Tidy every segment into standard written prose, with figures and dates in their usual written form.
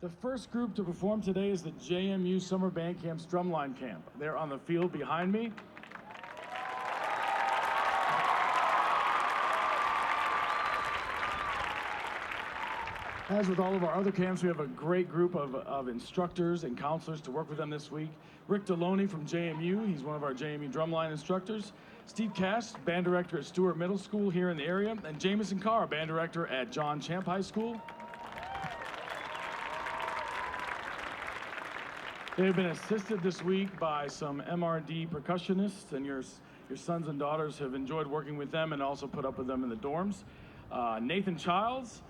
The first group to perform today is the JMU Summer Band Camp's Drumline Camp. They're on the field behind me. As with all of our other camps, we have a great group of instructors and counselors to work with them this week. Rick Deloney from JMU, he's one of our JMU Drumline instructors. Steve Cash, band director at Stewart Middle School here in the area, and Jamison Carr, band director at John Champ High School. They've been assisted this week by some MRD percussionists, and your sons and daughters have enjoyed working with them and also put up with them in the dorms. Nathan Childs,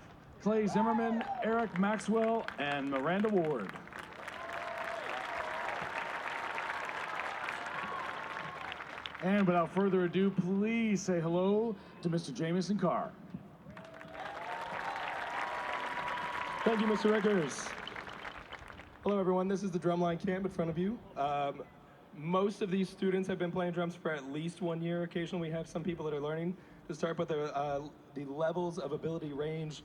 Clay Zimmerman, Eric Maxwell, and Miranda Ward. And without further ado, please say hello to Mr. Jamison Carr. Thank you, Mr. Rickers. Hello, everyone. This is the Drumline Camp in front of you. Most of these students have been playing drums for at least 1 year. Occasionally, we have some people that are learning to start, but the levels of ability range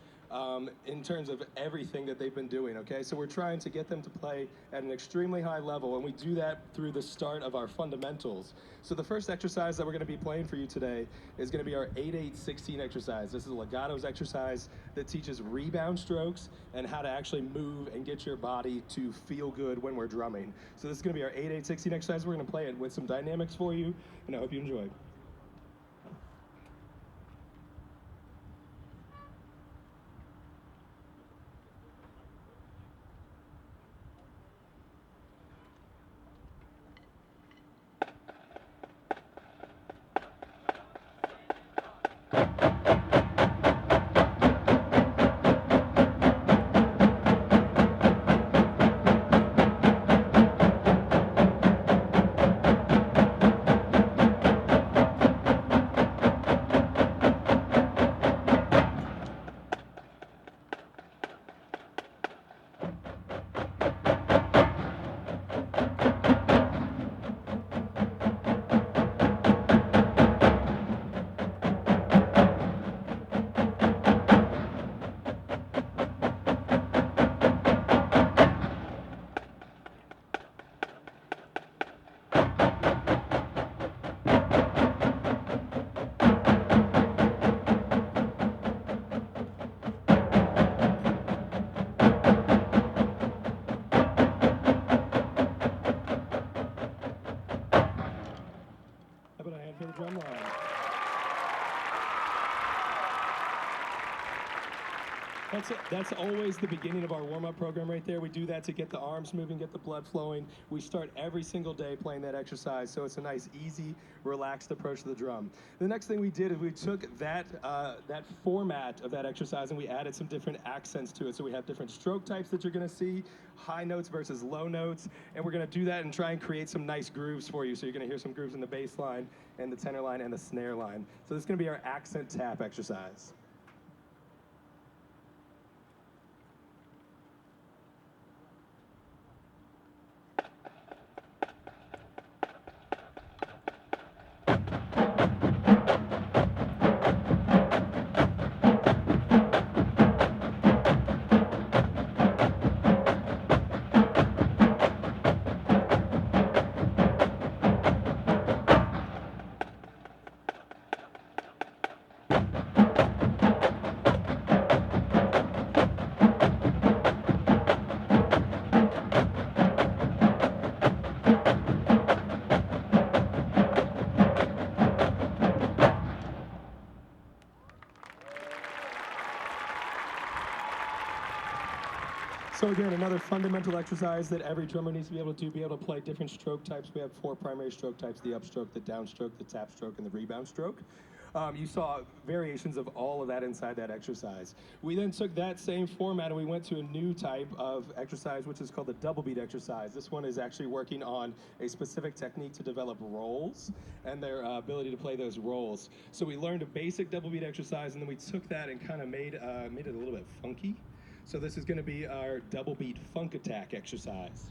in terms of everything that they've been doing, okay? So we're trying to get them to play at an extremely high level, and we do that through the start of our fundamentals. So the first exercise that we're gonna be playing for you today is gonna be our 8-8-16 exercise. This is a legatos exercise that teaches rebound strokes and how to actually move and get your body to feel good when we're drumming. So this is gonna be our 8-8-16 exercise. We're gonna play it with some dynamics for you, and I hope you enjoy. For the Drumline. That's always the beginning of our warm-up program right there. We do that to get the arms moving, get the blood flowing. We start every single day playing that exercise, so it's a nice, easy, relaxed approach to the drum. The next thing we did is we took that format of that exercise and we added some different accents to it. So we have different stroke types that you're gonna see, high notes versus low notes, and we're gonna do that and try and create some nice grooves for you. So you're gonna hear some grooves in the bass line and the tenor line and the snare line. So this is gonna be our accent tap exercise. So again, another fundamental exercise that every drummer needs to be able to play different stroke types. We have 4 primary stroke types: the upstroke, the downstroke, the tap stroke, and the rebound stroke. You saw variations of all of that inside that exercise. We then took that same format and we went to a new type of exercise, which is called the double beat exercise. This one is actually working on a specific technique to develop rolls and their ability to play those rolls. So we learned a basic double beat exercise, and then we took that and kind of made it a little bit funky. So this is going to be our double beat funk attack exercise.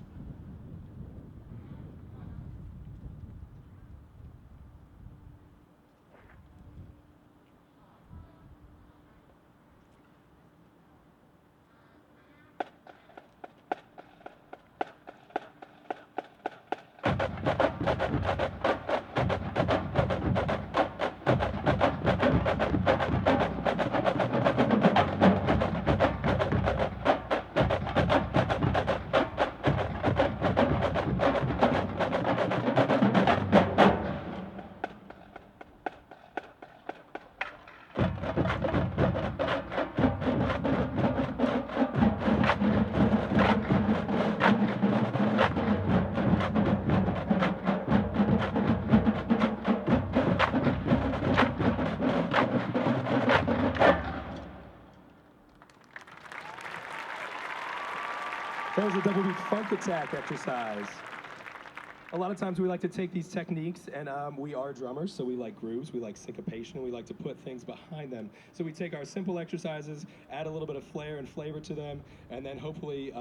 That was a double beat funk attack exercise. A lot of times we like to take these techniques, and we are drummers, so we like grooves, we like syncopation, we like to put things behind them. So we take our simple exercises, add a little bit of flair and flavor to them, and then hopefully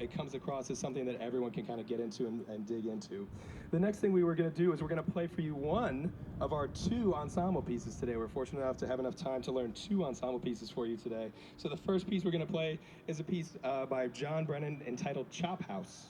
it comes across as something that everyone can kind of get into and dig into. The next thing we were going to do is we're going to play for you one of our 2 ensemble pieces today. We're fortunate enough to have enough time to learn 2 ensemble pieces for you today. So the first piece we're going to play is a piece by John Brennan entitled Chop House.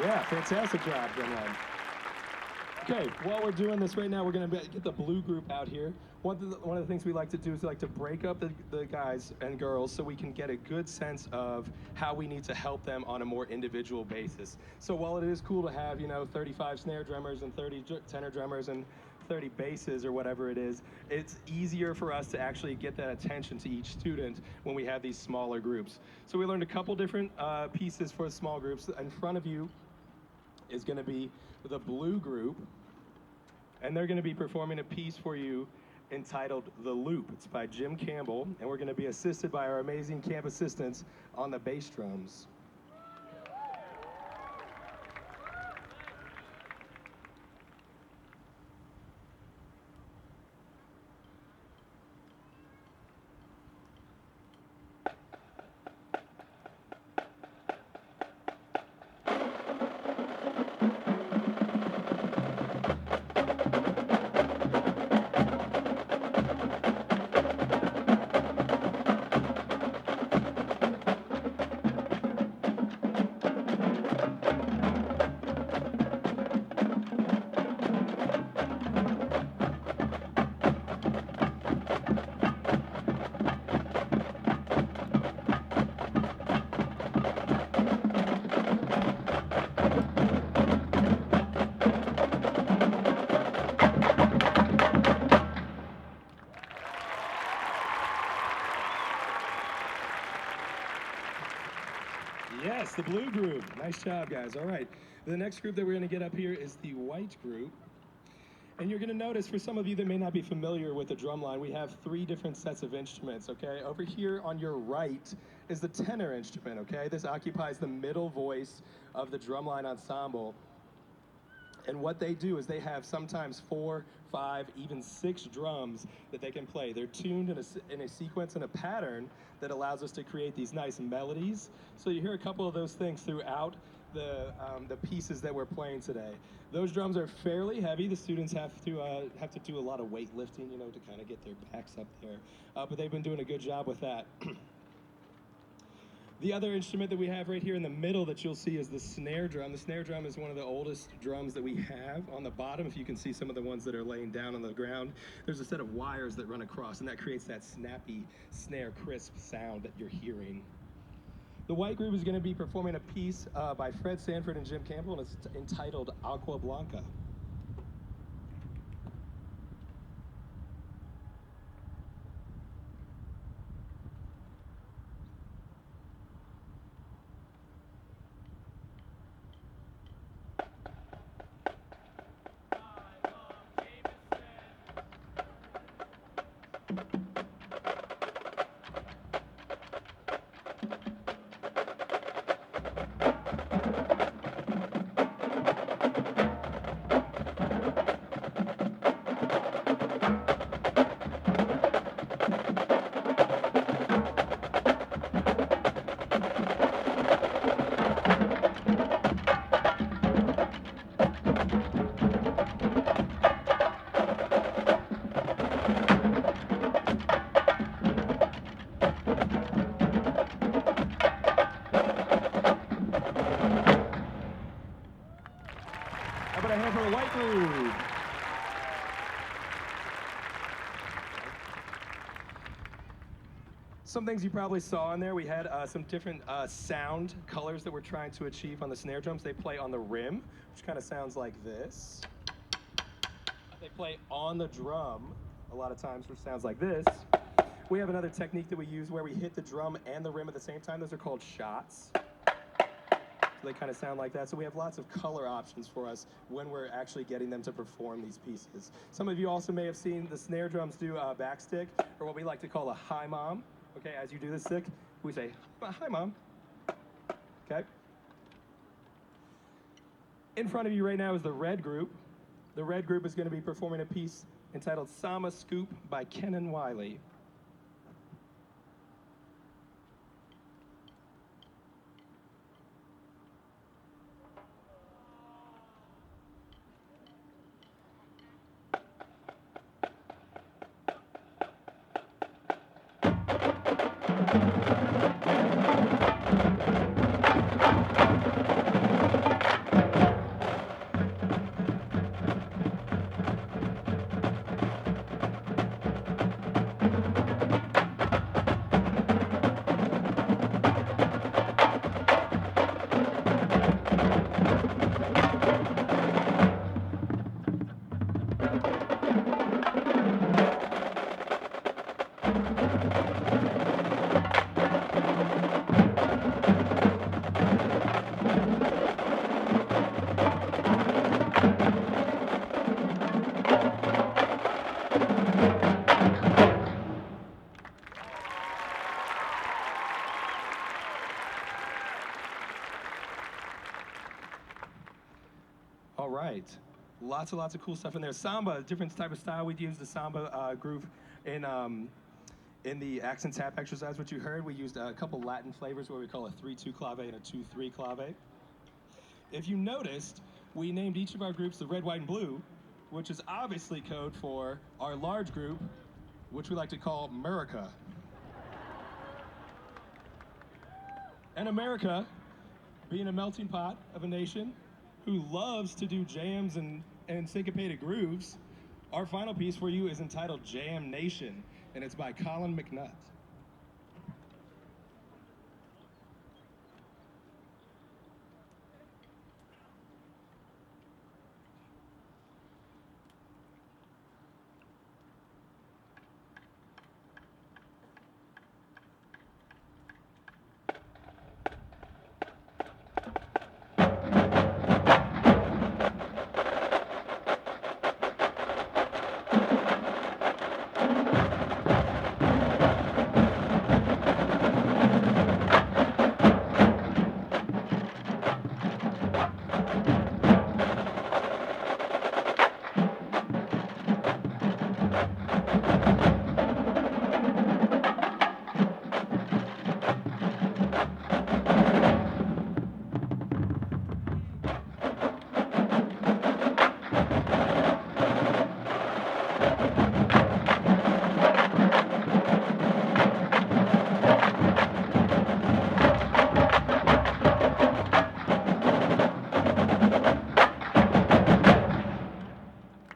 Yeah, fantastic job, Drumline. Okay, while we're doing this right now, we're going to get the blue group out here. One of the things we like to do is we like to break up the guys and girls so we can get a good sense of how we need to help them on a more individual basis. So while it is cool to have, 35 snare drummers and 30 tenor drummers and 30 basses or whatever it is, it's easier for us to actually get that attention to each student when we have these smaller groups. So we learned a couple different pieces for small groups. In front of you is going to be the blue group, and they're going to be performing a piece for you entitled The Loop. It's by Jim Campbell, and we're going to be assisted by our amazing camp assistants on the bass drums. Yes, the blue group. Nice job, guys. All right. The next group that we're going to get up here is the white group. And you're going to notice, for some of you that may not be familiar with the drumline, we have 3 different sets of instruments, okay? Over here on your right is the tenor instrument, okay? This occupies the middle voice of the drumline ensemble. And what they do is they have sometimes 4, 5, even 6 drums that they can play. They're tuned in a sequence and a pattern that allows us to create these nice melodies. So you hear a couple of those things throughout the pieces that we're playing today. Those drums are fairly heavy. The students have to do a lot of weightlifting, to kind of get their backs up there. But they've been doing a good job with that. The other instrument that we have right here in the middle that you'll see is the snare drum. The snare drum is one of the oldest drums that we have. On the bottom, if you can see some of the ones that are laying down on the ground, there's a set of wires that run across, and that creates that snappy, snare crisp sound that you're hearing. The white group is going to be performing a piece by Fred Sanford and Jim Campbell, and it's entitled Agua Blanca. How about a hand for the white group? Some things you probably saw in there, we had some different sound colors that we're trying to achieve on the snare drums. They play on the rim, which kind of sounds like this. They play on the drum a lot of times, which sounds like this. We have another technique that we use where we hit the drum and the rim at the same time. Those are called shots. So they kind of sound like that. So we have lots of color options for us when we're actually getting them to perform these pieces. Some of you also may have seen the snare drums do a backstick, or what we like to call a hi mom. Okay, as you do this stick, we say, hi mom. Okay. In front of you right now is the red group. The red group is going to be performing a piece entitled Sama Scoop by Kenan Wiley. All right, lots of cool stuff in there. Samba, different type of style. We'd use the samba groove in the accent tap exercise, which you heard. We used a couple Latin flavors where we call a 3-2 clave and a 2-3 clave. If you noticed, we named each of our groups the red, white, and blue, which is obviously code for our large group, which we like to call America. And America, being a melting pot of a nation who loves to do jams and syncopated grooves, our final piece for you is entitled Jam Nation, and it's by Colin McNutt.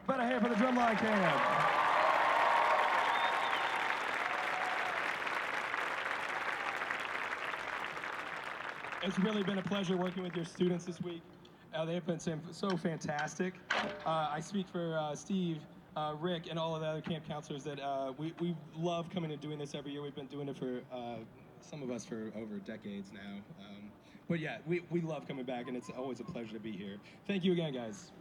About a hand for the Drumline camp. It's really been a pleasure working with your students this week. They have been so fantastic. I speak for Steve, Rick, and all of the other camp counselors that we love coming and doing this every year. We've been doing it for some of us for over decades now. But yeah, we love coming back, and it's always a pleasure to be here. Thank you again, guys.